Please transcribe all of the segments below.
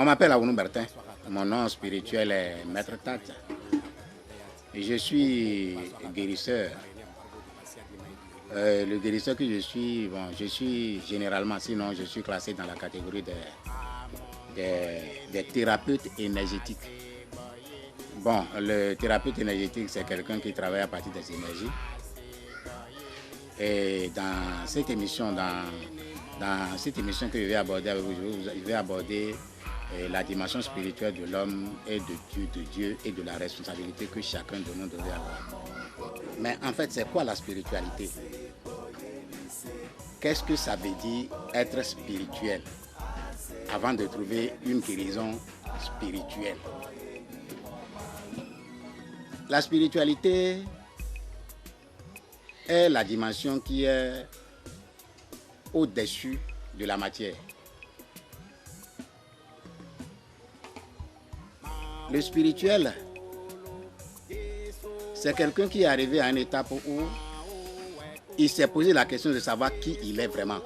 On m'appelle Aounou Bertin. Mon nom spirituel est Maître Tata. Je suis guérisseur. Le guérisseur que je suis, bon, je suis généralement, sinon je suis classé dans la catégorie des thérapeutes énergétiques. Bon, le thérapeute énergétique, c'est quelqu'un qui travaille à partir des énergies. Et dans cette émission, que je vais aborder avec vous, je vais aborder la dimension spirituelle de l'homme et de Dieu et de la responsabilité que chacun de nous devrait avoir. Mais en fait, c'est quoi la spiritualité? Qu'est-ce que ça veut dire être spirituel avant de trouver une guérison spirituelle? La spiritualité est la dimension qui est au-dessus de la matière. Le spirituel, c'est quelqu'un qui est arrivé à une étape où il s'est posé la question de savoir qui il est vraiment.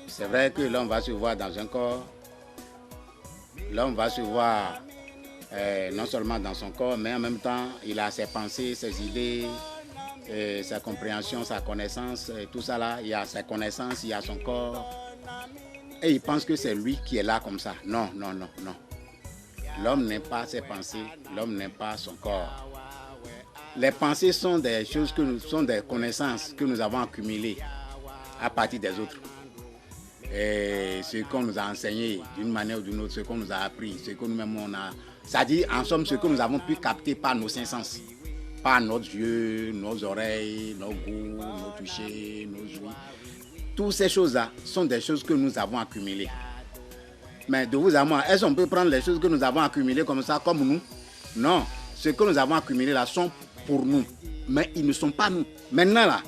C'est vrai que l'homme va se voir dans un corps, l'homme va se voir non seulement dans son corps, mais en même temps, il a ses pensées, ses idées, sa compréhension, sa connaissance, tout ça là, il y a sa connaissance, il y a son corps. Et il pense que c'est lui qui est là comme ça. Non, non, non, non. L'homme n'aime pas ses pensées, l'homme n'aime pas son corps. Les pensées sont des choses sont des connaissances que nous avons accumulées à partir des autres. Et ce qu'on nous a enseigné d'une manière ou d'une autre, ce qu'on nous a appris, ce que nous-mêmes on a. C'est-à-dire, en somme, ce que nous avons pu capter par nos cinq sens. Par nos yeux, nos oreilles, nos goûts, nos touchés, nos ouïes. Toutes ces choses-là sont des choses que nous avons accumulées. Mais de vous à moi, est-ce qu'on peut prendre les choses que nous avons accumulées comme ça, comme nous? Non. Ce que nous avons accumulé là sont pour nous. Mais ils ne sont pas nous. Maintenant là,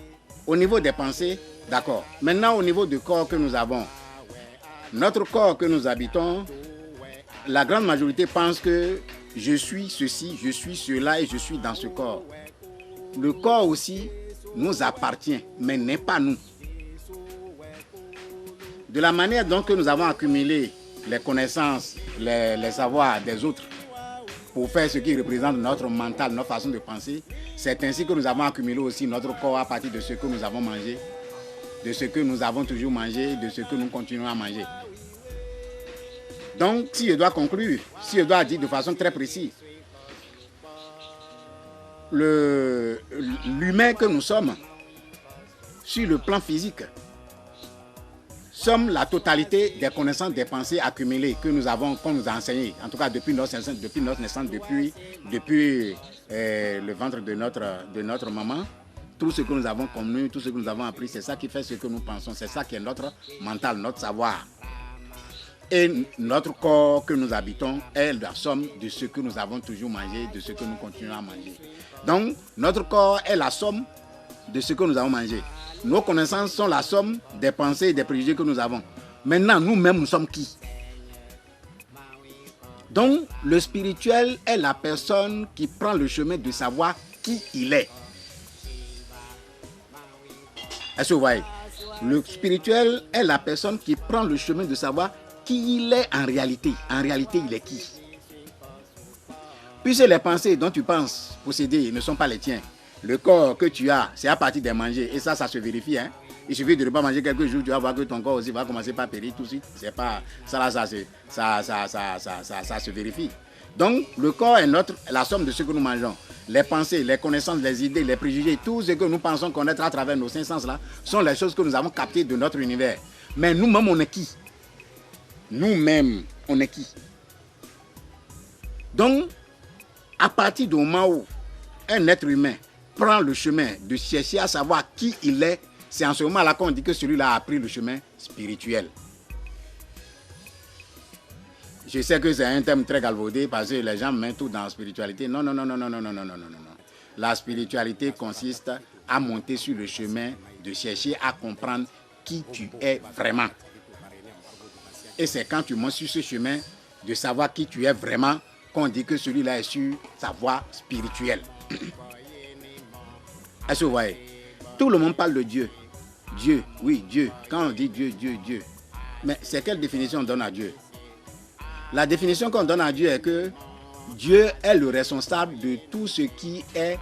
au niveau des pensées, d'accord. Maintenant au niveau du corps que nous avons, notre corps que nous habitons, la grande majorité pense que je suis ceci, je suis cela et je suis dans ce corps. Le corps aussi nous appartient, mais n'est pas nous. De la manière dont que nous avons accumulé les connaissances, les savoirs des autres pour faire ce qui représente notre mental, notre façon de penser, c'est ainsi que nous avons accumulé aussi notre corps à partir de ce que nous avons mangé, de ce que nous avons toujours mangé, de ce que nous continuons à manger. Donc, si je dois conclure, si je dois dire de façon très précise, l'humain que nous sommes, sur le plan physique, sommes la totalité des connaissances, des pensées accumulées que nous avons, qu'on nous a enseignées, en tout cas depuis notre naissance, depuis le ventre de notre maman. Tout ce que nous avons connu, tout ce que nous avons appris, c'est ça qui fait ce que nous pensons, c'est ça qui est notre mental, notre savoir. Et notre corps que nous habitons est la somme de ce que nous avons toujours mangé, de ce que nous continuons à manger. Donc, notre corps est la somme de ce que nous avons mangé. Nos connaissances sont la somme des pensées et des préjugés que nous avons. Maintenant, nous-mêmes, nous sommes qui? Donc, le spirituel est la personne qui prend le chemin de savoir qui il est. Est-ce que vous voyez? Le spirituel est la personne qui prend le chemin de savoir qui il est en réalité. En réalité, il est qui? Puisque les pensées dont tu penses posséder ne sont pas les tiens. Le corps que tu as, c'est à partir des manger. Et ça se vérifie. Hein? Il suffit de ne pas manger quelques jours, tu vas voir que ton corps aussi va commencer par périr tout de suite. C'est pas ça là, ça se vérifie. Donc, le corps est la somme de ce que nous mangeons. Les pensées, les connaissances, les idées, les préjugés, tout ce que nous pensons connaître à travers nos cinq sens là, sont les choses que nous avons captées de notre univers. Mais nous-mêmes, on est qui? Nous-mêmes, on est qui? Donc, à partir du moment où un être humain prend le chemin de chercher à savoir qui il est, c'est en ce moment-là qu'on dit que celui-là a pris le chemin spirituel. Je sais que c'est un thème très galvaudé parce que les gens mettent tout dans la spiritualité. Non, non, non, non, non, non, non, non, non, non, non. La spiritualité consiste à monter sur le chemin de chercher à comprendre qui tu es vraiment. Et c'est quand tu montes sur ce chemin de savoir qui tu es vraiment qu'on dit que celui-là est sur sa voie spirituelle. Est-ce que vous voyez? Tout le monde parle de Dieu. Dieu, oui, Dieu. Quand on dit Dieu, Dieu, Dieu, Mais c'est quelle définition on donne à Dieu? La définition qu'on donne à Dieu est que Dieu est le responsable de tout ce qui est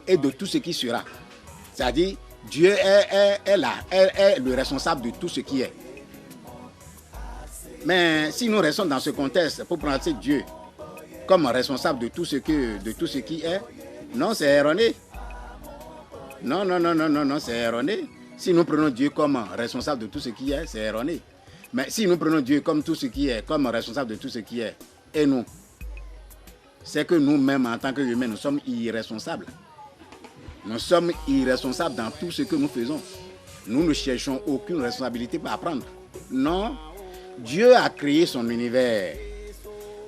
et de tout ce qui sera. C'est-à-dire, Dieu est le responsable de tout ce qui est. Mais si nous restons dans ce contexte pour prendre Dieu comme responsable de tout ce qui est, non, c'est erroné. Non, c'est erroné. Si nous prenons Dieu comme responsable de tout ce qui est, c'est erroné. Mais si nous prenons Dieu comme tout ce qui est, comme responsable de tout ce qui est, et nous, c'est que nous-mêmes, en tant qu'humains, nous sommes irresponsables. Nous sommes irresponsables dans tout ce que nous faisons. Nous ne cherchons aucune responsabilité à prendre. Non, Dieu a créé son univers.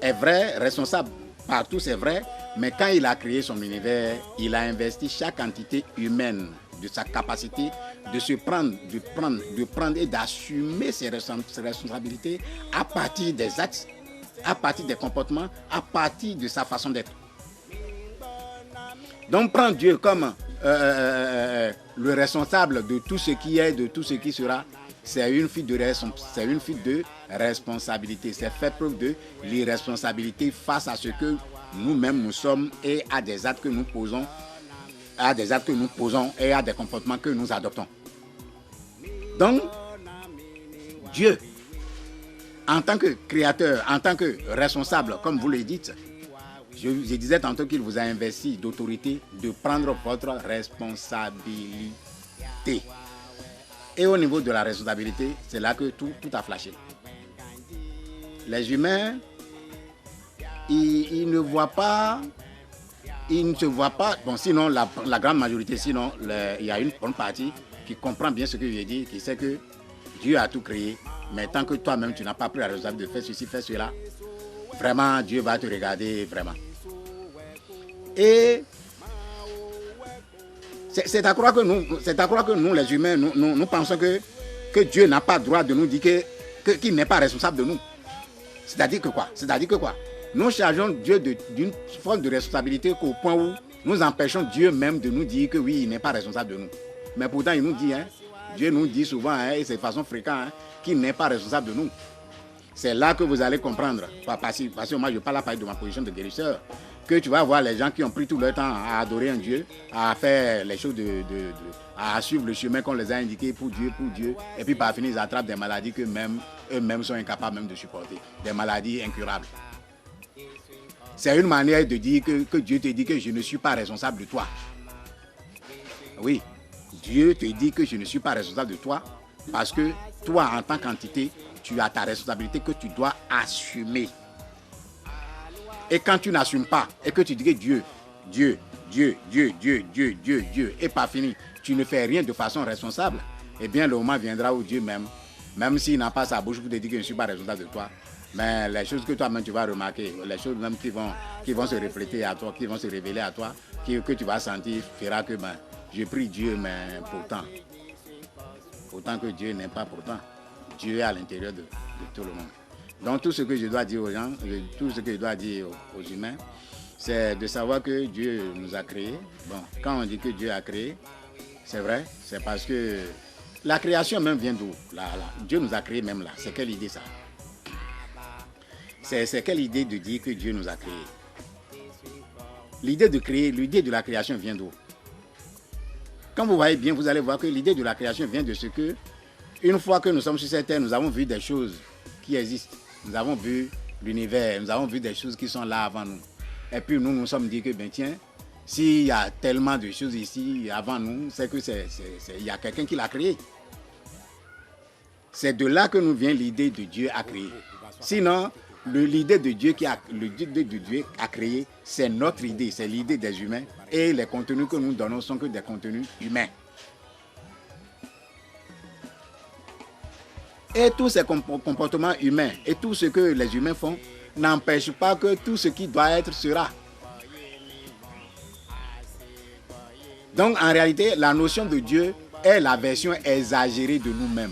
Est vrai, responsable partout, c'est vrai. Mais quand il a créé son univers, il a investi chaque entité humaine de sa capacité de se prendre, de prendre et d'assumer ses responsabilités à partir des actes, à partir des comportements, à partir de sa façon d'être. Donc prendre Dieu comme le responsable de tout ce qui est, de tout ce qui sera, c'est une fuite de responsabilité. C'est faire preuve de l'irresponsabilité face à ce que nous-mêmes nous sommes et à des actes que nous posons, et à des comportements que nous adoptons. Donc, Dieu, en tant que créateur, en tant que responsable, comme vous le dites, je disais tantôt qu'il vous a investi d'autorité de prendre votre responsabilité. Et au niveau de la responsabilité, c'est là que tout a flashé. Les humains, ils ne voient pas, ils ne se voient pas. Bon, sinon, la grande majorité, sinon, il y a une bonne partie qui comprend bien ce que je dis, qui sait que Dieu a tout créé, mais tant que toi-même, tu n'as pas pris la responsabilité de faire ceci, faire cela, vraiment, Dieu va te regarder, vraiment. Et c'est à croire que nous, les humains, nous pensons que Dieu n'a pas le droit de nous dire qu'il n'est pas responsable de nous. C'est-à-dire que quoi? Nous chargeons Dieu d'une forme de responsabilité qu'au point où nous empêchons Dieu même de nous dire que oui, il n'est pas responsable de nous. Mais pourtant, il nous dit, Dieu nous dit souvent, et c'est de façon fréquente, qu'il n'est pas responsable de nous. C'est là que vous allez comprendre, parce que moi je parle à partir de ma position de guérisseur, que tu vas voir les gens qui ont pris tout leur temps à adorer un Dieu, à faire les choses, à suivre le chemin qu'on les a indiqué pour Dieu, et puis par finir ils attrapent des maladies que eux-mêmes sont incapables même de supporter, des maladies incurables. C'est une manière de dire que Dieu te dit que je ne suis pas responsable de toi. Oui, Dieu te dit que je ne suis pas responsable de toi parce que toi, en tant qu'entité, tu as ta responsabilité que tu dois assumer. Et quand tu n'assumes pas et que tu dis que Dieu, et pas fini, tu ne fais rien de façon responsable, eh bien le moment viendra où Dieu même s'il n'a pas sa bouche pour te dire que je ne suis pas responsable de toi, mais les choses que toi-même tu vas remarquer, les choses même qui vont se refléter à toi, qui vont se révéler à toi, que tu vas sentir, fera que je prie Dieu, mais pourtant que Dieu n'est pas pourtant. Dieu est à l'intérieur de tout le monde. Donc tout ce que je dois dire aux gens, tout ce que je dois dire aux humains, c'est de savoir que Dieu nous a créés. Bon, quand on dit que Dieu a créé, c'est vrai, c'est parce que la création même vient d'où? Dieu nous a créés même là. C'est quelle idée ça? C'est quelle idée de dire que Dieu nous a créés? L'idée de la création vient d'où? Quand vous voyez bien, vous allez voir que l'idée de la création vient de ce que, une fois que nous sommes sur cette terre, nous avons vu des choses qui existent. Nous avons vu l'univers, nous avons vu des choses qui sont là avant nous. Et puis nous nous sommes dit que, tiens, s'il y a tellement de choses ici avant nous, c'est que il y a quelqu'un qui l'a créé. C'est de là que nous vient l'idée de Dieu à créer. Sinon, l'idée de Dieu a créé, c'est notre idée, c'est l'idée des humains. Et les contenus que nous donnons sont que des contenus humains. Et tous ces comportements humains et tout ce que les humains font n'empêche pas que tout ce qui doit être sera. Donc en réalité, la notion de Dieu est la version exagérée de nous-mêmes.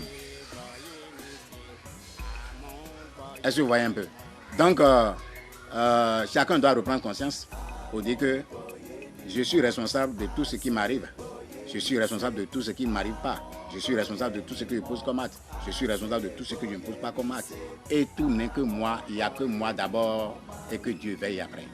Est-ce que vous voyez un peu? Donc, chacun doit reprendre conscience pour dire que je suis responsable de tout ce qui m'arrive. Je suis responsable de tout ce qui ne m'arrive pas. Je suis responsable de tout ce que je pose comme acte. Je suis responsable de tout ce que je ne pose pas comme acte. Et tout n'est que moi, il n'y a que moi d'abord et que Dieu veille après.